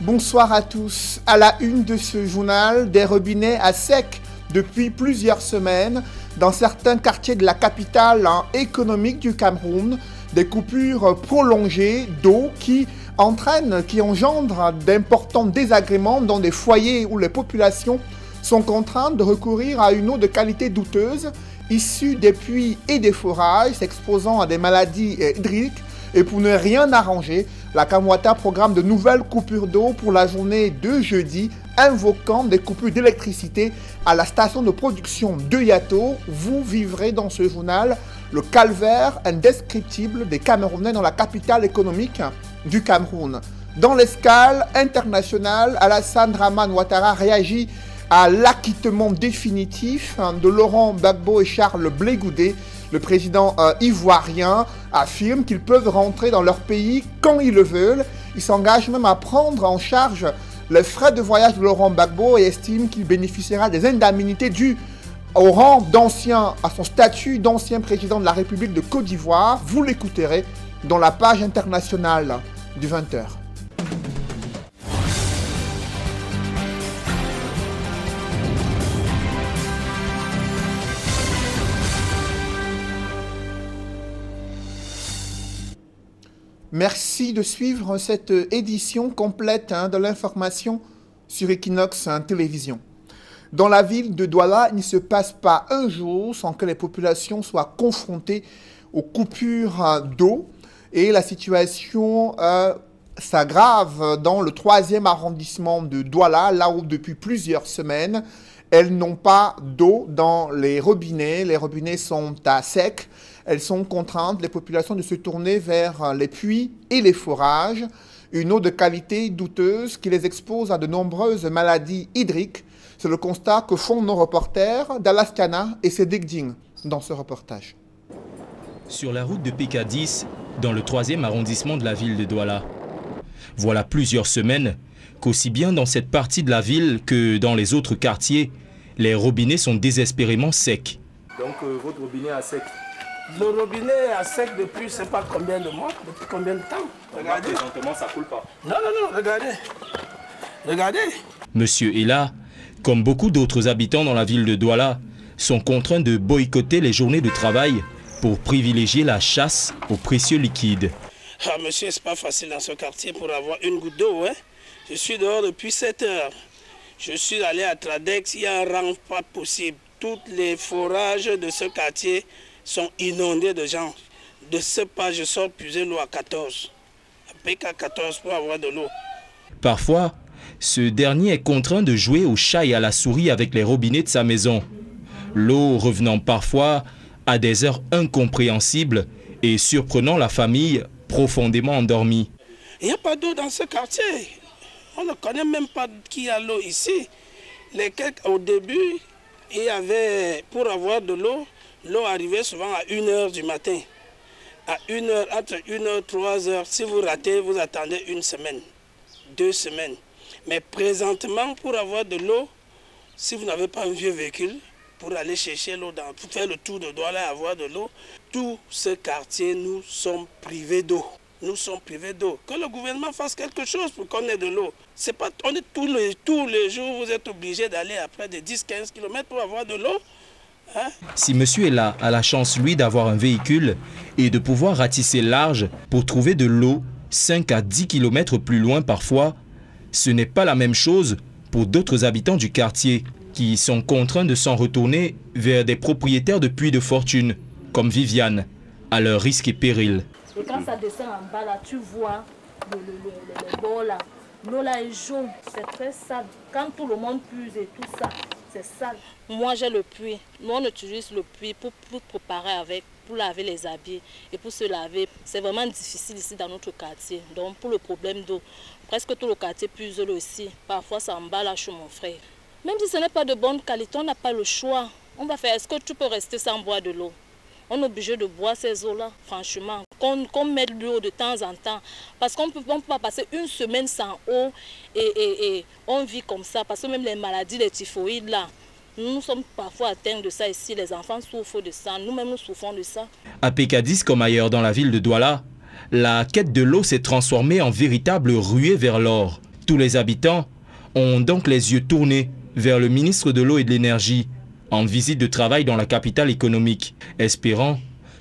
Bonsoir à tous. À la une de ce journal, des robinets à sec depuis plusieurs semaines dans certains quartiers de la capitale économique du Cameroun. Des coupures prolongées d'eau qui engendrent d'importants désagréments dans des foyers où les populations sont contraintes de recourir à une eau de qualité douteuse issue des puits et des forages, s'exposant à des maladies hydriques. Et pour ne rien arranger, la Camouata programme de nouvelles coupures d'eau pour la journée de jeudi, invoquant des coupures d'électricité à la station de production de Yato. Vous vivrez dans ce journal le calvaire indescriptible des Camerounais dans la capitale économique du Cameroun. Dans l'escale internationale, Alassane Dramane Ouattara réagit à l'acquittement définitif de Laurent Gbagbo et Charles Blé Goudé. Le président ivoirien affirme qu'ils peuvent rentrer dans leur pays quand ils le veulent. Il s'engage même à prendre en charge les frais de voyage de Laurent Gbagbo et estime qu'il bénéficiera des indemnités dues au rang d'ancien, à son statut d'ancien président de la République de Côte d'Ivoire. Vous l'écouterez dans la page internationale du 20h. Merci de suivre cette édition complète de l'information sur Equinox Télévision. Dans la ville de Douala, il ne se passe pas un jour sans que les populations soient confrontées aux coupures d'eau. Et la situation s'aggrave dans le 3e arrondissement de Douala, là où depuis plusieurs semaines, elles n'ont pas d'eau dans les robinets. Les robinets sont à sec. Elles sont contraintes, les populations, de se tourner vers les puits et les forages. Une eau de qualité douteuse qui les expose à de nombreuses maladies hydriques. C'est le constat que font nos reporters d'Alaskana et Sédek dans ce reportage. Sur la route de PK10, dans le 3e arrondissement de la ville de Douala. Voilà plusieurs semaines qu'aussi bien dans cette partie de la ville que dans les autres quartiers, les robinets sont désespérément secs. Donc votre robinet est à sec? Le robinet est à sec depuis je ne sais pas combien de mois, depuis combien de temps. Regardez. Présentement, ça ne coule pas. Non, regardez. Regardez. Monsieur Ella, comme beaucoup d'autres habitants dans la ville de Douala, sont contraints de boycotter les journées de travail pour privilégier la chasse aux précieux liquides. Ah monsieur, c'est pas facile dans ce quartier pour avoir une goutte d'eau. Hein? Je suis dehors depuis 7 heures. Je suis allé à Tradex, il y a un rang pas possible. Tous les forages de ce quartier sont inondés de gens. De ce pas, je sors puiser l'eau à 14. À PK 14 pour avoir de l'eau. Parfois, ce dernier est contraint de jouer au chat et à la souris avec les robinets de sa maison. L'eau revenant parfois à des heures incompréhensibles et surprenant la famille profondément endormie. Il n'y a pas d'eau dans ce quartier. On ne connaît même pas qui a l'eau ici. Au début, il y avait, pour avoir de l'eau, l'eau arrivait souvent à 1h du matin. À 1h, entre 1h, 3h, si vous ratez, vous attendez 1 semaine, 2 semaines. Mais présentement, pour avoir de l'eau, si vous n'avez pas un vieux véhicule, pour aller chercher l'eau, pour faire le tour de Douala et avoir de l'eau, tout ce quartier, nous sommes privés d'eau. Nous sommes privés d'eau. Que le gouvernement fasse quelque chose pour qu'on ait de l'eau. C'est pas, on est tous les jours, vous êtes obligés d'aller à près de 10-15 km pour avoir de l'eau. Hein? Si monsieur est là, a la chance, lui, d'avoir un véhicule et de pouvoir ratisser large pour trouver de l'eau 5 à 10 km plus loin parfois, ce n'est pas la même chose pour d'autres habitants du quartier qui sont contraints de s'en retourner vers des propriétaires de puits de fortune, comme Viviane, à leur risque et péril. Et quand ça descend en bas, là, tu vois le bord là. L'eau là est jaune, c'est très sale. Quand tout le monde puise et tout ça, c'est sale. Moi j'ai le puits. Nous on utilise le puits pour préparer avec, pour laver les habits et pour se laver. C'est vraiment difficile ici dans notre quartier. Donc pour le problème d'eau, presque tout le quartier puise l'eau ici. Parfois ça emballe là chez mon frère. Même si ce n'est pas de bonne qualité, on n'a pas le choix. On va faire, est-ce que tu peux rester sans boire de l'eau? On est obligé de boire ces eaux-là, franchement. Qu'on mette de l'eau de temps en temps. Parce qu'on ne peut pas passer 1 semaine sans eau et on vit comme ça. Parce que même les maladies, les typhoïdes, là, nous sommes parfois atteints de ça ici. Les enfants souffrent de ça. Nous-mêmes, nous souffrons de ça. À PK10, comme ailleurs dans la ville de Douala, la quête de l'eau s'est transformée en véritable ruée vers l'or, Tous les habitants ont donc les yeux tournés vers le ministre de l'Eau et de l'Énergie en visite de travail dans la capitale économique, espérant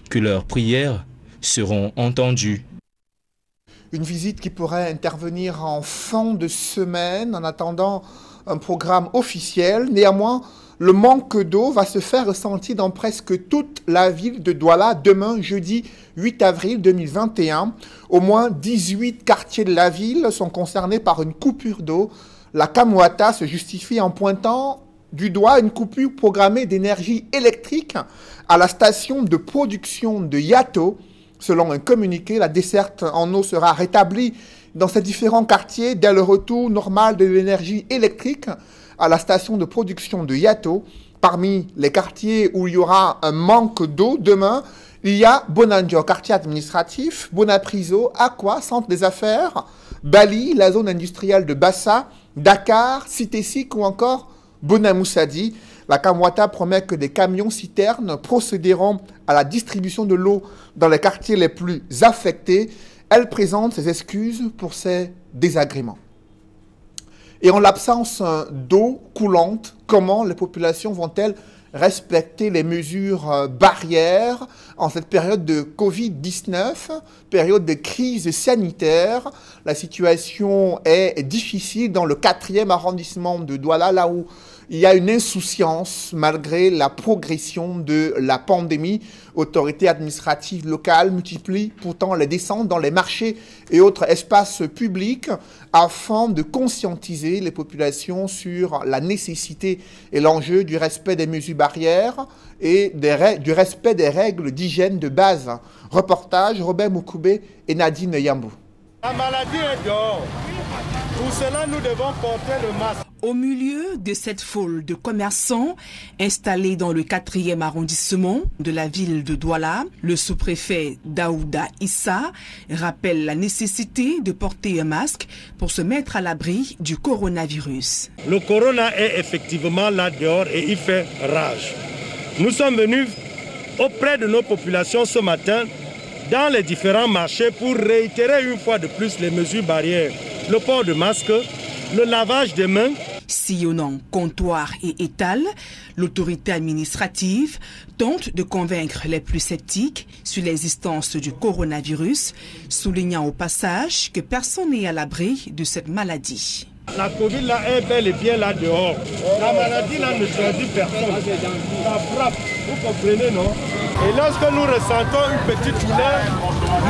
que leurs prières seront entendues. Une visite qui pourrait intervenir en fin de semaine en attendant un programme officiel. Néanmoins, le manque d'eau va se faire ressentir dans presque toute la ville de Douala demain, jeudi 8 avril 2021. Au moins 18 quartiers de la ville sont concernés par une coupure d'eau. La Kamwata se justifie en pointant du doigt une coupure programmée d'énergie électrique à la station de production de Yato. Selon un communiqué, la desserte en eau sera rétablie dans ces différents quartiers dès le retour normal de l'énergie électrique à la station de production de Yato. Parmi les quartiers où il y aura un manque d'eau demain, il y a Bonanjo, quartier administratif, Bonapriso, Aqua, centre des affaires, Bali, la zone industrielle de Bassa, Dakar, Cité-Sic ou encore Bonamoussadi. La Kamwata promet que des camions-citernes procéderont à la distribution de l'eau dans les quartiers les plus affectés. Elle présente ses excuses pour ces désagréments. Et en l'absence d'eau coulante, comment les populations vont-elles respecter les mesures barrières en cette période de Covid-19, période de crise sanitaire? La situation est difficile dans le 4e arrondissement de Douala, là où il y a une insouciance malgré la progression de la pandémie. Autorités administratives locales multiplient pourtant les descentes dans les marchés et autres espaces publics afin de conscientiser les populations sur la nécessité et l'enjeu du respect des mesures barrières et du respect des règles d'hygiène de base. Reportage Robert Moukoubé et Nadine Yambou. La maladie est dehors. Pour cela, nous devons porter le masque. Au milieu de cette foule de commerçants installés dans le 4e arrondissement de la ville de Douala, le sous-préfet Daouda Issa rappelle la nécessité de porter un masque pour se mettre à l'abri du coronavirus. Le corona est effectivement là dehors et il fait rage. Nous sommes venus auprès de nos populations ce matin dans les différents marchés pour réitérer une fois de plus les mesures barrières. Le port de masque, le lavage des mains. Sillonnant comptoir et étal, l'autorité administrative tente de convaincre les plus sceptiques sur l'existence du coronavirus, soulignant au passage que personne n'est à l'abri de cette maladie. La Covid là est bel et bien là dehors. La maladie là ne choisit personne. Ça frappe, vous comprenez, non? Et lorsque nous ressentons une petite douleur,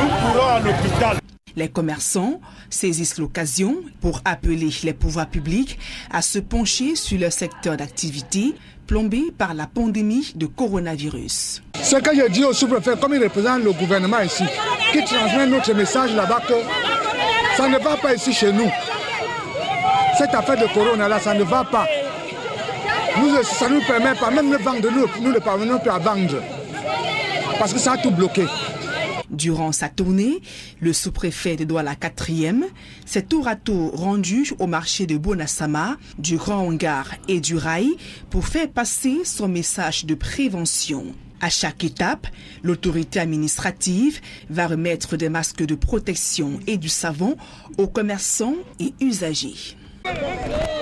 nous courons à l'hôpital. Les commerçants saisissent l'occasion pour appeler les pouvoirs publics à se pencher sur leur secteur d'activité plombé par la pandémie de coronavirus. Ce que je dis au sous-préfet, comme il représente le gouvernement ici, qui transmet notre message là-bas que ça ne va pas ici chez nous. Cette affaire de corona-là, ça ne va pas. Ça ne nous permet pas, même de vendre, nous ne parvenons plus à vendre. Parce que ça a tout bloqué. Durant sa tournée, le sous-préfet de Douala 4e s'est tour à tour rendu au marché de Bonassama, du Grand Hangar et du Rail pour faire passer son message de prévention. À chaque étape, l'autorité administrative va remettre des masques de protection et du savon aux commerçants et usagers.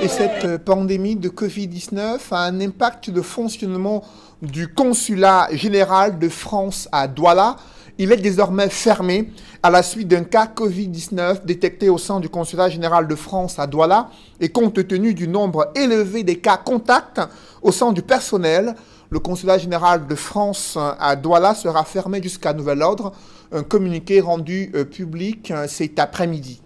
Et cette pandémie de Covid-19 a un impact de fonctionnement du consulat général de France à Douala. Il est désormais fermé à la suite d'un cas Covid-19 détecté au sein du consulat général de France à Douala et compte tenu du nombre élevé des cas contacts au sein du personnel, le consulat général de France à Douala sera fermé jusqu'à nouvel ordre. Un communiqué rendu public cet après-midi.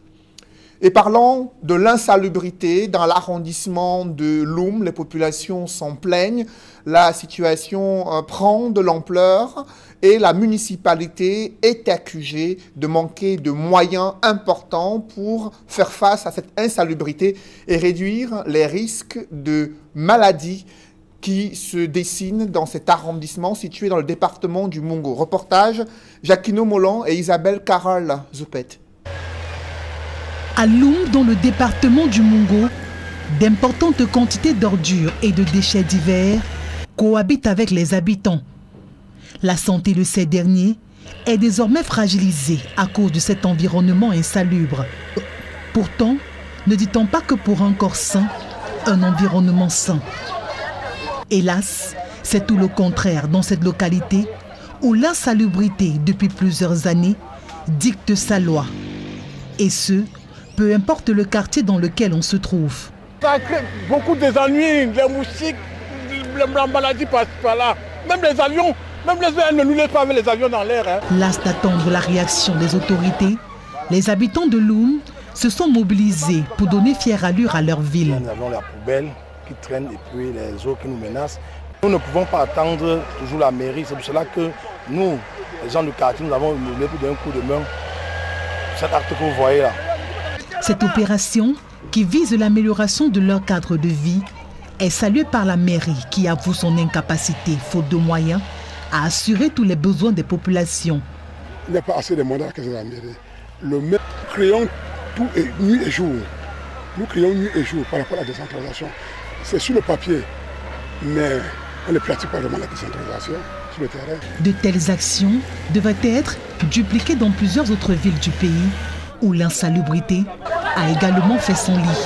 Et parlant de l'insalubrité dans l'arrondissement de Loum, les populations s'en plaignent. La situation prend de l'ampleur et la municipalité est accusée de manquer de moyens importants pour faire face à cette insalubrité et réduire les risques de maladies qui se dessinent dans cet arrondissement situé dans le département du Mungo. Reportage Jacquino Molan et Isabelle Carole Zoupet. À Loum, dans le département du Mungo, d'importantes quantités d'ordures et de déchets divers cohabitent avec les habitants. La santé de ces derniers est désormais fragilisée à cause de cet environnement insalubre. Pourtant, ne dit-on pas que pour un corps sain, un environnement sain? Hélas, c'est tout le contraire dans cette localité où l'insalubrité depuis plusieurs années dicte sa loi. Et ce, peu importe le quartier dans lequel on se trouve. Ça crée beaucoup d'ennuis, les moustiques, les maladies par là. Même les avions, même les avions ne nous laissent pas avec les avions dans l'air. Hein. Las d'attendre la réaction des autorités, les habitants de Loum se sont mobilisés pour donner fière allure à leur ville. Nous avons la poubelle qui traîne et puis les eaux qui nous menacent. Nous ne pouvons pas attendre toujours la mairie. C'est pour cela que nous, les gens du quartier, nous avons mené pour donner un coup de main cet acte que vous voyez là. Cette opération, qui vise l'amélioration de leur cadre de vie, est saluée par la mairie qui avoue son incapacité, faute de moyens, à assurer tous les besoins des populations. Il n'y a pas assez de moyens que la mairie. Le maire, nous créons tout et nuit et jour. Nous créons nuit et jour par rapport à la décentralisation. C'est sur le papier, mais on ne pratique pas vraiment la décentralisation sur le terrain. De telles actions devraient être dupliquées dans plusieurs autres villes du pays où l'insalubrité a également fait son lit.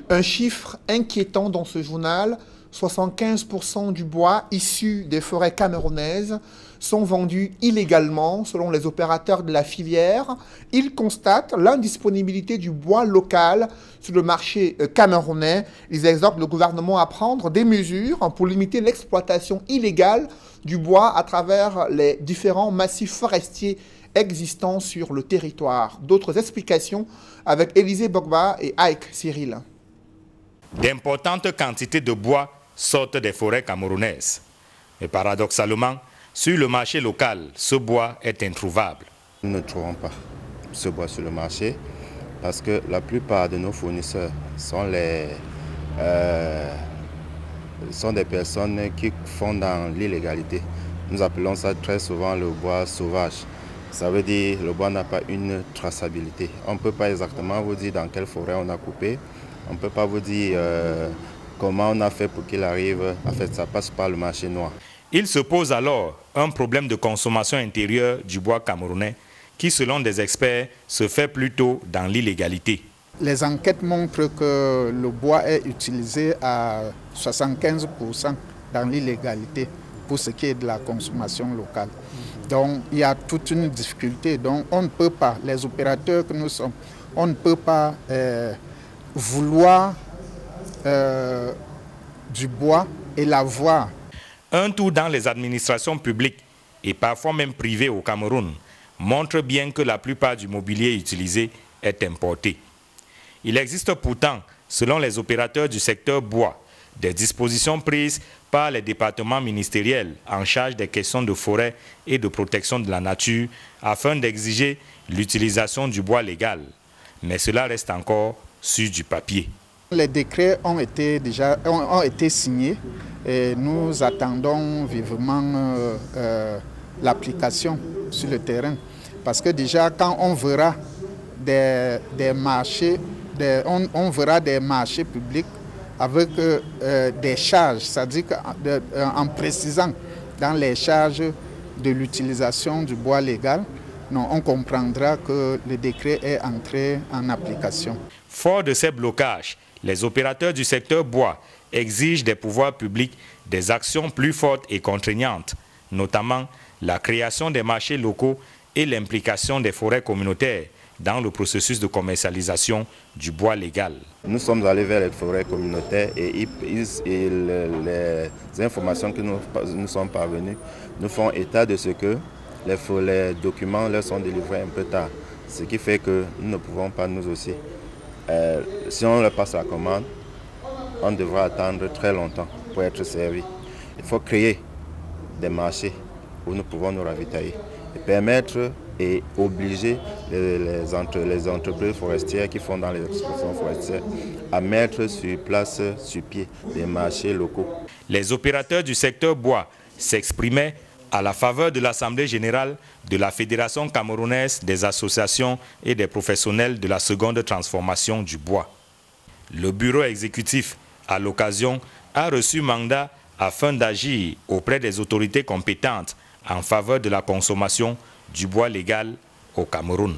Un chiffre inquiétant dans ce journal, 75% du bois issu des forêts camerounaises sont vendus illégalement selon les opérateurs de la filière. Ils constatent l'indisponibilité du bois local sur le marché camerounais. Ils exhortent le gouvernement à prendre des mesures pour limiter l'exploitation illégale du bois à travers les différents massifs forestiers existants sur le territoire. D'autres explications avec Élisée Bogba et Ike Cyril. D'importantes quantités de bois sortent des forêts camerounaises. Mais paradoxalement, sur le marché local, ce bois est introuvable. Nous ne trouvons pas ce bois sur le marché parce que la plupart de nos fournisseurs sont des personnes qui font dans l'illégalité. Nous appelons ça très souvent le bois sauvage. Ça veut dire que le bois n'a pas une traçabilité. On ne peut pas exactement vous dire dans quelle forêt on a coupé. On ne peut pas vous dire comment on a fait pour qu'il arrive. En fait, ça passe par le marché noir. Il se pose alors un problème de consommation intérieure du bois camerounais qui, selon des experts, se fait plutôt dans l'illégalité. Les enquêtes montrent que le bois est utilisé à 75% dans l'illégalité pour ce qui est de la consommation locale. Donc il y a toute une difficulté. Donc on ne peut pas, les opérateurs que nous sommes, on ne peut pas vouloir du bois et l'avoir. Un tour dans les administrations publiques et parfois même privées au Cameroun montre bien que la plupart du mobilier utilisé est importé. Il existe pourtant, selon les opérateurs du secteur bois, des dispositions prises par les départements ministériels en charge des questions de forêt et de protection de la nature afin d'exiger l'utilisation du bois légal. Mais cela reste encore sur du papier. Les décrets ont été signés et nous attendons vivement l'application sur le terrain. Parce que déjà quand on verra des marchés, on verra des marchés publics avec des charges, c'est-à-dire en précisant dans les charges de l'utilisation du bois légal, on comprendra que le décret est entré en application. Fort de ces blocages, les opérateurs du secteur bois exigent des pouvoirs publics des actions plus fortes et contraignantes, notamment la création des marchés locaux et l'implication des forêts communautaires dans le processus de commercialisation du bois légal. Nous sommes allés vers les forêts communautaires et les informations que nous sommes parvenus nous font état de ce que les documents leur sont délivrés un peu tard. Ce qui fait que nous ne pouvons pas nous aussi. Si on leur passe la commande, on devra attendre très longtemps pour être servi. Il faut créer des marchés où nous pouvons nous ravitailler et permettre et obliger les entreprises forestières qui font dans les exploitations forestières à mettre sur place, sur pied, des marchés locaux. Les opérateurs du secteur bois s'exprimaient à la faveur de l'Assemblée générale de la Fédération camerounaise des associations et des professionnels de la seconde transformation du bois. Le bureau exécutif, à l'occasion, a reçu mandat afin d'agir auprès des autorités compétentes en faveur de la consommation du bois légal au Cameroun.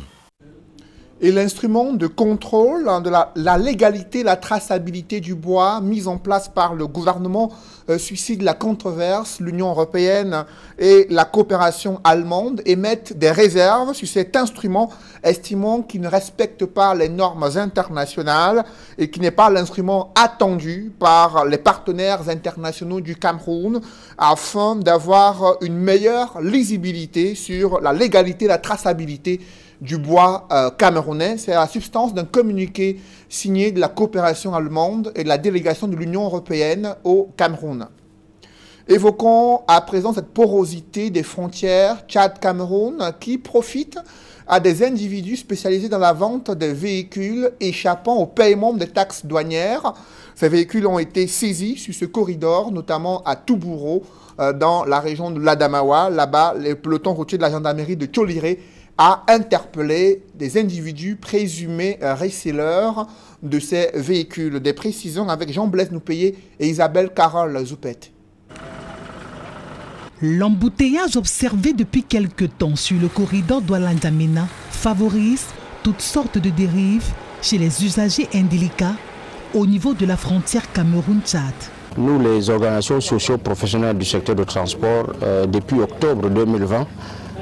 Et l'instrument de contrôle de la légalité, la traçabilité du bois mis en place par le gouvernement suscite la controverse. L'Union européenne et la coopération allemande émettent des réserves sur cet instrument, estimant qu'il ne respecte pas les normes internationales et qui n'est pas l'instrument attendu par les partenaires internationaux du Cameroun afin d'avoir une meilleure lisibilité sur la légalité, la traçabilité du bois camerounais. C'est la substance d'un communiqué signé de la coopération allemande et de la délégation de l'Union européenne au Cameroun. Évoquons à présent cette porosité des frontières Tchad-Cameroun qui profite à des individus spécialisés dans la vente des véhicules échappant au paiement des taxes douanières. Ces véhicules ont été saisis sur ce corridor, notamment à Toubouro, dans la région de l'Adamawa. Là-bas, les pelotons routiers de la gendarmerie de Tcholiré a interpellé des individus présumés receleurs de ces véhicules. Des précisions avec Jean-Blaise Noupéé et Isabelle Carole Zoupet. L'embouteillage observé depuis quelque temps sur le corridor Douala-N'Djamena favorise toutes sortes de dérives chez les usagers indélicats au niveau de la frontière Cameroun-Tchad. Nous, les organisations socio-professionnelles du secteur de transport, depuis octobre 2020,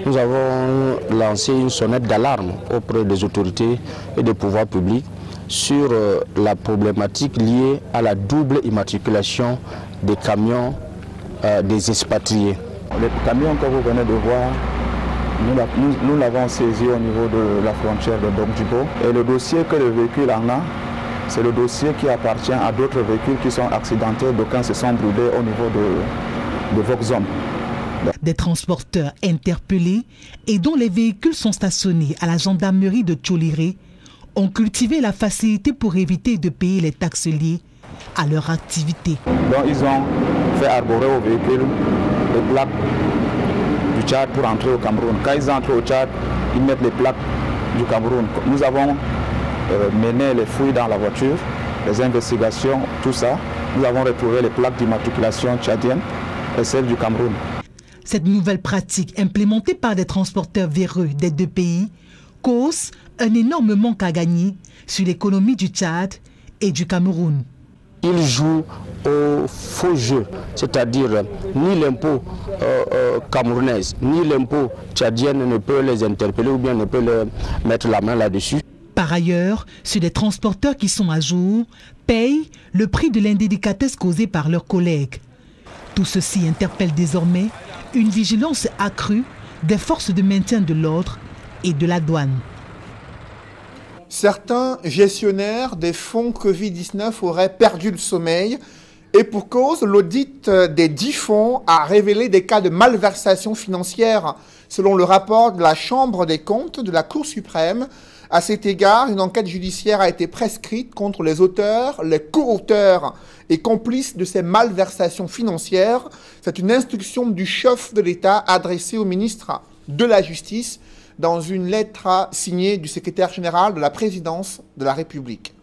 nous avons lancé une sonnette d'alarme auprès des autorités et des pouvoirs publics sur la problématique liée à la double immatriculation des camions des expatriés. Les camions que vous venez de voir, nous l'avons saisi au niveau de la frontière de Dogjibo. Et le dossier que le véhicule en a, c'est le dossier qui appartient à d'autres véhicules qui sont accidentés, d'aucuns se sont brûlés au niveau de Voxham. Des transporteurs interpellés et dont les véhicules sont stationnés à la gendarmerie de Tcholiré ont cultivé la facilité pour éviter de payer les taxes liées à leur activité. Donc ils ont fait arborer aux véhicules les plaques du Tchad pour entrer au Cameroun. Quand ils entrent au Tchad, ils mettent les plaques du Cameroun. Nous avons mené les fouilles dans la voiture, les investigations, tout ça. Nous avons retrouvé les plaques d'immatriculation tchadienne et celles du Cameroun. Cette nouvelle pratique implémentée par des transporteurs véreux des deux pays cause un énorme manque à gagner sur l'économie du Tchad et du Cameroun. Ils jouent au faux jeu, c'est-à-dire ni l'impôt camerounais ni l'impôt tchadien ne peut les interpeller ou bien ne peut leur mettre la main là-dessus. Par ailleurs, ceux des transporteurs qui sont à jour payent le prix de l'indélicatesse causée par leurs collègues. Tout ceci interpelle désormais une vigilance accrue des forces de maintien de l'ordre et de la douane. Certains gestionnaires des fonds Covid-19 auraient perdu le sommeil et pour cause, l'audit des 10 fonds a révélé des cas de malversation financière selon le rapport de la Chambre des comptes de la Cour suprême. À cet égard, une enquête judiciaire a été prescrite contre les auteurs, les co-auteurs et complices de ces malversations financières. C'est une instruction du chef de l'État adressée au ministre de la Justice dans une lettre signée du secrétaire général de la présidence de la République.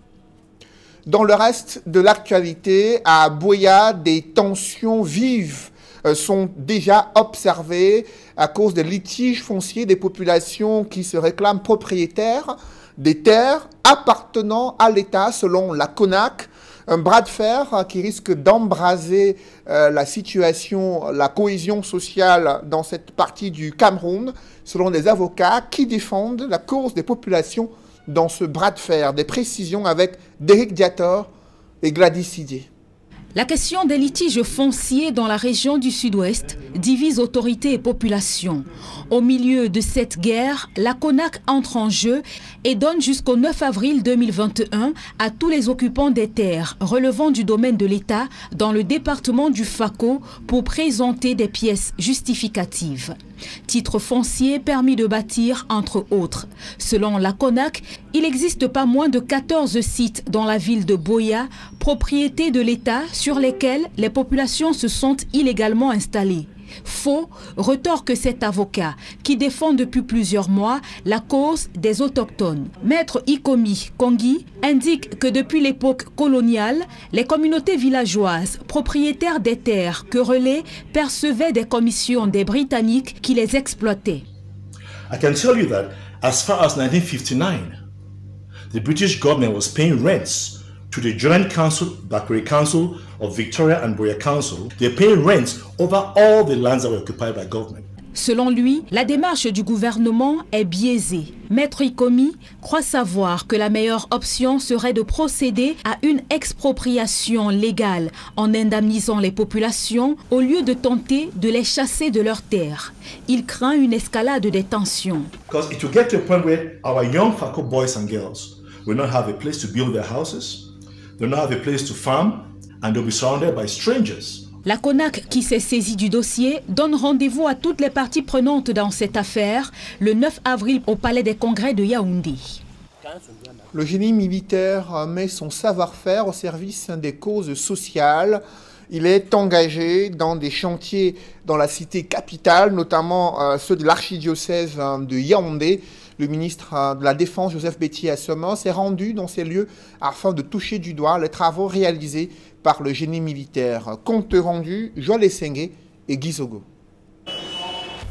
Dans le reste de l'actualité, à Buea, des tensions vives sont déjà observées à cause des litiges fonciers des populations qui se réclament propriétaires des terres appartenant à l'État selon la CONAC. Un bras de fer qui risque d'embraser la situation, la cohésion sociale dans cette partie du Cameroun, selon des avocats qui défendent la cause des populations dans ce bras de fer. Des précisions avec Derek Diator et Gladys Sidier. La question des litiges fonciers dans la région du Sud-Ouest divise autorités et population. Au milieu de cette guerre, la CONAC entre en jeu et donne jusqu'au 9 avril 2021 à tous les occupants des terres relevant du domaine de l'État dans le département du Fako pour présenter des pièces justificatives. Titre foncier, permis de bâtir, entre autres. Selon la CONAC, il n'existe pas moins de 14 sites dans la ville de Buea, propriété de l'État, sur lesquels les populations se sont illégalement installées. Faux, retorque cet avocat qui défend depuis plusieurs mois la cause des autochtones. Maître Ikomi Kongi indique que depuis l'époque coloniale, les communautés villageoises propriétaires des terres querellées percevaient des commissions des Britanniques qui les exploitaient. I can tell you that as far as 1959, the British government was paying rents to the Joint Council, Bakri Council of Victoria and Boya Council. They're paying rents over all the lands that were occupied by government. Selon lui, la démarche du gouvernement est biaisée. Maître Ikomi croit savoir que la meilleure option serait de procéder à une expropriation légale en indemnisant les populations au lieu de tenter de les chasser de leurs terres. Il craint une escalade des tensions. Because it will get to a point where our young Fako boys and girls will not have a place to build their houses, they'll not have a place to farm, and they'll be surrounded by strangers. La CONAC, qui s'est saisie du dossier, donne rendez-vous à toutes les parties prenantes dans cette affaire le 9 avril au Palais des Congrès de Yaoundé. Le génie militaire met son savoir-faire au service des causes sociales. Il est engagé dans des chantiers dans la cité capitale, notamment ceux de l'archidiocèse de Yaoundé. Le ministre de la Défense, Joseph Betty Assoma, s'est rendu dans ces lieux afin de toucher du doigt les travaux réalisés par le génie militaire. Compte rendu, Joël Essengue et Gizogo.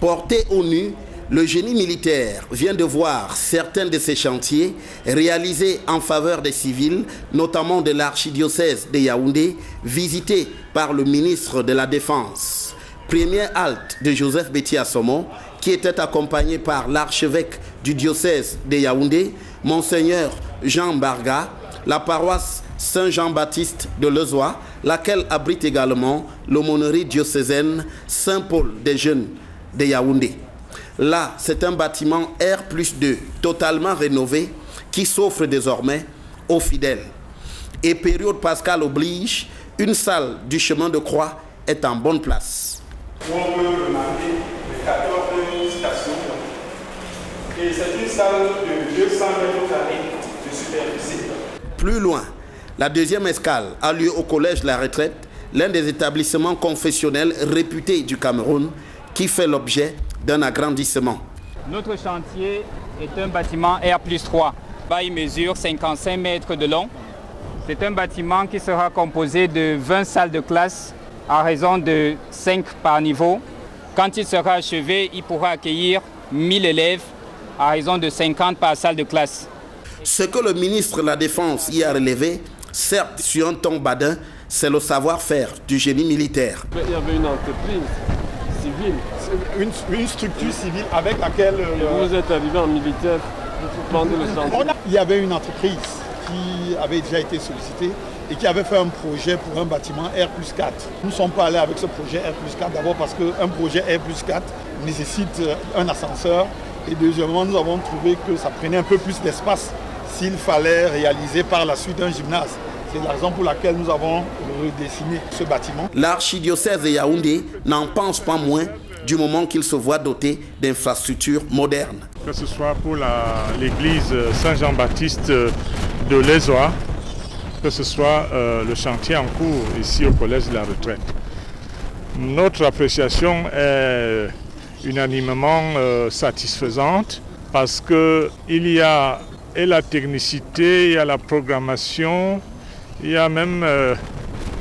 Porté au nu, le génie militaire vient de voir certains de ces chantiers réalisés en faveur des civils, notamment de l'archidiocèse de Yaoundé, visités par le ministre de la Défense. Première halte de Joseph Betty Assoma, qui était accompagné par l'archevêque du diocèse de Yaoundé, Monseigneur Jean Barga, la paroisse Saint-Jean-Baptiste de Lezoa, laquelle abrite également l'aumônerie diocésaine Saint-Paul des Jeunes de Yaoundé. Là, c'est un bâtiment R+2 totalement rénové qui s'offre désormais aux fidèles. Et période pascale oblige, une salle du chemin de croix est en bonne place. On peut remarquer les 14 stations. Et c'est une salle de 200 mètres carrés de superficie. Plus loin, la deuxième escale a lieu au Collège La Retraite, l'un des établissements confessionnels réputés du Cameroun, qui fait l'objet d'un agrandissement. Notre chantier est un bâtiment R+3. Il mesure 55 mètres de long. C'est un bâtiment qui sera composé de 20 salles de classe à raison de 5 par niveau. Quand il sera achevé, il pourra accueillir 1000 élèves à raison de 50 par salle de classe. Ce que le ministre de la Défense y a relevé, certes sur un ton badin, c'est le savoir-faire du génie militaire. Il y avait une entreprise civile, une structure civile avec laquelle vous êtes arrivé en militaire pour prendre le chantier. Il y avait une entreprise qui avait déjà été sollicitée et qui avait fait un projet pour un bâtiment R+4. Nous ne sommes pas allés avec ce projet R+4 d'abord parce qu'un projet R+4 nécessite un ascenseur et deuxièmement nous avons trouvé que ça prenait un peu plus d'espace s'il fallait réaliser par la suite un gymnase. C'est la raison pour laquelle nous avons redessiné ce bâtiment. L'archidiocèse de Yaoundé n'en pense pas moins du moment qu'il se voit doté d'infrastructures modernes. Que ce soit pour l'église Saint-Jean-Baptiste de Lezoa, que ce soit le chantier en cours ici au Collège de la Retraite. Notre appréciation est unanimement satisfaisante parce qu'il y a et la technicité, il y a la programmation, il y a même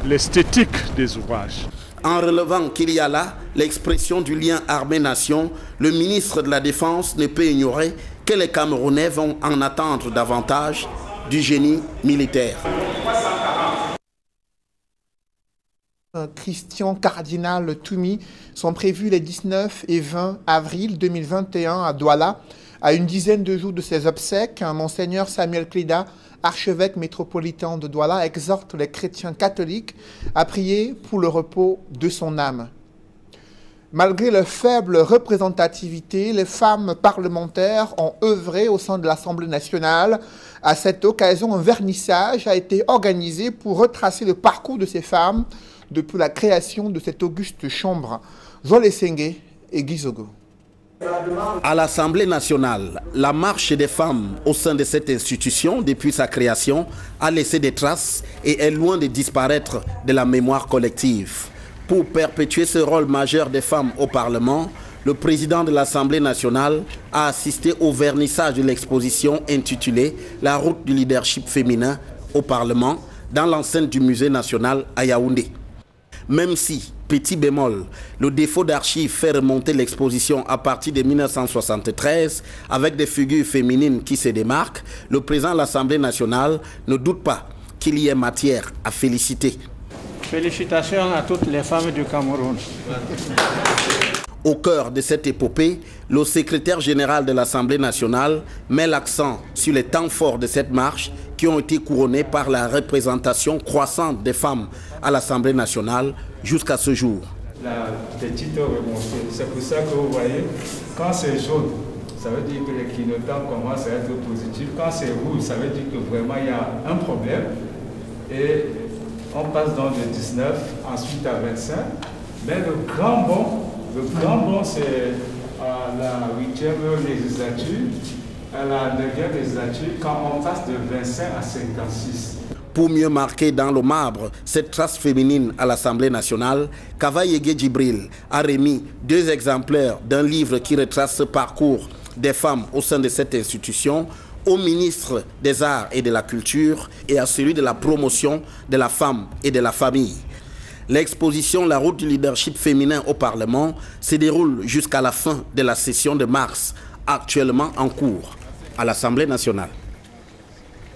l'esthétique des ouvrages. En relevant qu'il y a là l'expression du lien armée-nation, le ministre de la Défense ne peut ignorer que les Camerounais vont en attendre davantage du génie militaire. Christian Cardinal Toumi sont prévus les 19 et 20 avril 2021 à Douala. À une dizaine de jours de ses obsèques, Monseigneur Samuel Klida, archevêque métropolitain de Douala, exhorte les chrétiens catholiques à prier pour le repos de son âme. Malgré leur faible représentativité, les femmes parlementaires ont œuvré au sein de l'Assemblée nationale. À cette occasion, un vernissage a été organisé pour retracer le parcours de ces femmes depuis la création de cette auguste chambre. Joël Essengue et Gizogo. À l'Assemblée nationale, la marche des femmes au sein de cette institution depuis sa création a laissé des traces et est loin de disparaître de la mémoire collective. Pour perpétuer ce rôle majeur des femmes au Parlement, le président de l'Assemblée nationale a assisté au vernissage de l'exposition intitulée « La route du leadership féminin au Parlement » dans l'enceinte du Musée national à Yaoundé. Même si, petit bémol, le défaut d'archives fait remonter l'exposition à partir de 1973 avec des figures féminines qui se démarquent, le président de l'Assemblée nationale ne doute pas qu'il y ait matière à féliciter. Félicitations à toutes les femmes du Cameroun. Au cœur de cette épopée, le secrétaire général de l'Assemblée nationale met l'accent sur les temps forts de cette marche qui ont été couronnés par la représentation croissante des femmes à l'Assemblée nationale jusqu'à ce jour. La petite remontée, c'est pour ça que vous voyez, quand c'est jaune, ça veut dire que les clignotants commencent à être positifs. Quand c'est rouge, ça veut dire que vraiment il y a un problème. Et on passe donc de 19, ensuite à 25. Mais le grand bond, c'est à la 8e législature, à la 9e législature, quand on passe de 25 à 56. Pour mieux marquer dans le marbre cette trace féminine à l'Assemblée nationale, Kava Yege Djibril a remis 2 exemplaires d'un livre qui retrace ce parcours des femmes au sein de cette institution au ministre des Arts et de la Culture et à celui de la promotion de la femme et de la famille. L'exposition La route du leadership féminin au Parlement se déroule jusqu'à la fin de la session de mars, actuellement en cours à l'Assemblée nationale.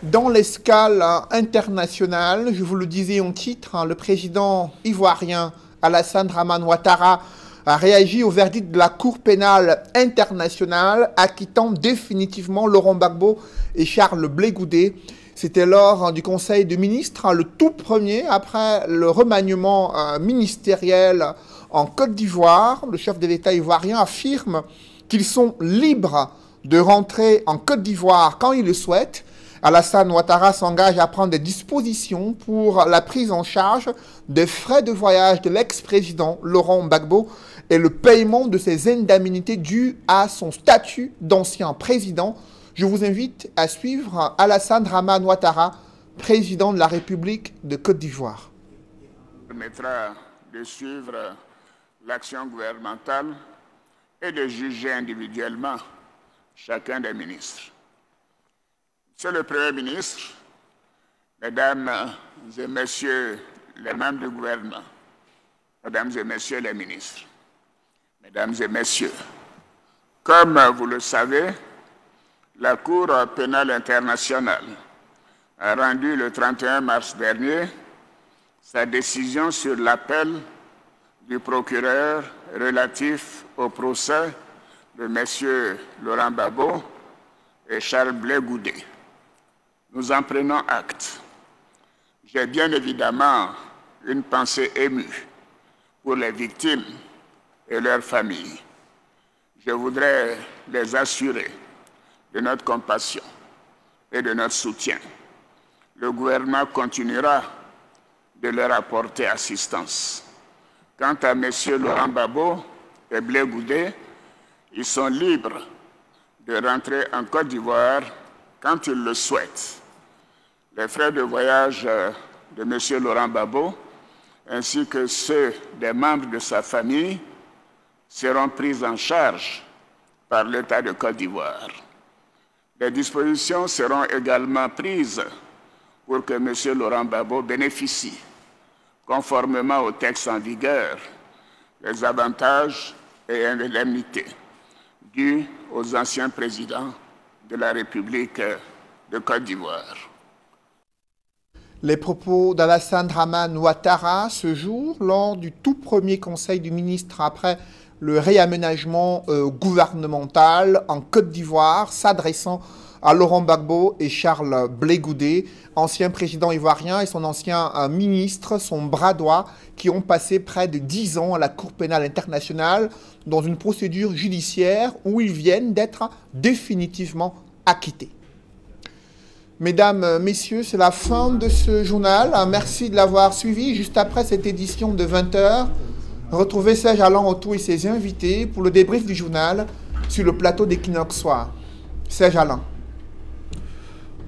Dans l'escale internationale, je vous le disais en titre, le président ivoirien Alassane Dramane Ouattara a réagi au verdict de la Cour pénale internationale acquittant définitivement Laurent Gbagbo et Charles Blé Goudé. C'était lors du Conseil des ministres, le tout premier après le remaniement ministériel en Côte d'Ivoire. Le chef de l'État ivoirien affirme qu'ils sont libres de rentrer en Côte d'Ivoire quand ils le souhaitent. Alassane Ouattara s'engage à prendre des dispositions pour la prise en charge des frais de voyage de l'ex-président Laurent Gbagbo et le paiement de ses indemnités dues à son statut d'ancien président. Je vous invite à suivre Alassane Dramane Ouattara, président de la République de Côte d'Ivoire. Permettra de suivre l'action gouvernementale et de juger individuellement chacun des ministres. Monsieur le Premier ministre, Mesdames et Messieurs les membres du gouvernement, Mesdames et Messieurs les ministres, Mesdames et Messieurs, comme vous le savez, la Cour pénale internationale a rendu le 31 mars dernier sa décision sur l'appel du procureur relatif au procès de M. Laurent Gbagbo et Charles Blé Goudé. Nous en prenons acte. J'ai bien évidemment une pensée émue pour les victimes et leurs familles. Je voudrais les assurer de notre compassion et de notre soutien. Le gouvernement continuera de leur apporter assistance. Quant à M. Laurent Gbagbo et Blé Goudé, ils sont libres de rentrer en Côte d'Ivoire quand ils le souhaitent. Les frais de voyage de M. Laurent Gbagbo ainsi que ceux des membres de sa famille seront pris en charge par l'État de Côte d'Ivoire. Des dispositions seront également prises pour que M. Laurent Gbagbo bénéficie, conformément au texte en vigueur, des avantages et indemnités dus aux anciens présidents de la République de Côte d'Ivoire. Les propos d'Alassane Dramane Ouattara ce jour, lors du tout premier conseil du ministre après le réaménagement gouvernemental en Côte d'Ivoire, s'adressant à Laurent Gbagbo et Charles Blé Goudé, ancien président ivoirien et son ancien ministre, son bras droit, qui ont passé près de 10 ans à la Cour pénale internationale dans une procédure judiciaire où ils viennent d'être définitivement acquittés. Mesdames, Messieurs, c'est la fin de ce journal. Merci de l'avoir suivi. Juste après cette édition de 20 h, retrouvez Serge Allan Otto et ses invités pour le débrief du journal sur le plateau d'Equinox Soir. Serge Allan.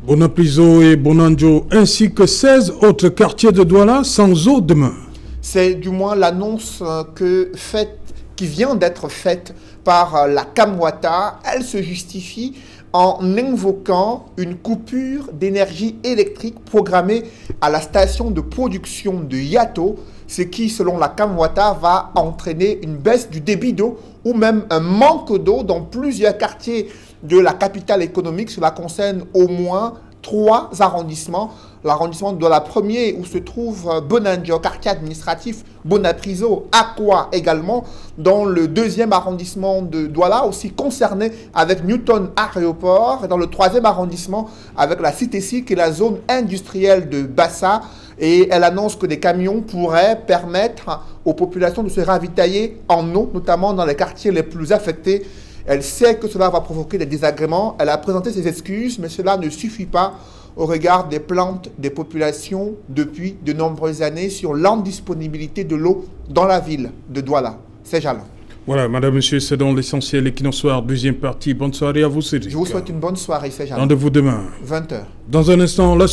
Bonapriso et Bonanjo, ainsi que 16 autres quartiers de Douala sans eau demain. C'est du moins l'annonce qui vient d'être faite par la Camwata. Elle se justifie en invoquant une coupure d'énergie électrique programmée à la station de production de Yato, ce qui, selon la Kamwata, va entraîner une baisse du débit d'eau ou même un manque d'eau dans plusieurs quartiers de la capitale économique. Cela concerne au moins 3 arrondissements. L'arrondissement de la première où se trouve Bonandio, quartier administratif, Bonapriso, Aqua également. Dans le 2e arrondissement de Douala, aussi concerné avec Newton Aéroport. Et dans le 3e arrondissement avec la Cité-Ci, qui est la zone industrielle de Bassa. Et elle annonce que des camions pourraient permettre aux populations de se ravitailler en eau, notamment dans les quartiers les plus affectés. Elle sait que cela va provoquer des désagréments. Elle a présenté ses excuses, mais cela ne suffit pas au regard des plaintes des populations depuis de nombreuses années sur l'indisponibilité de l'eau dans la ville de Douala. C'est Jalin. Voilà, madame, monsieur, c'est dans l'essentiel Equinoxoir, deuxième partie. Bonne soirée à vous, Cédric. Je vous souhaite une bonne soirée, c'est Jalin. Rendez-vous demain. 20h. Dans un instant, la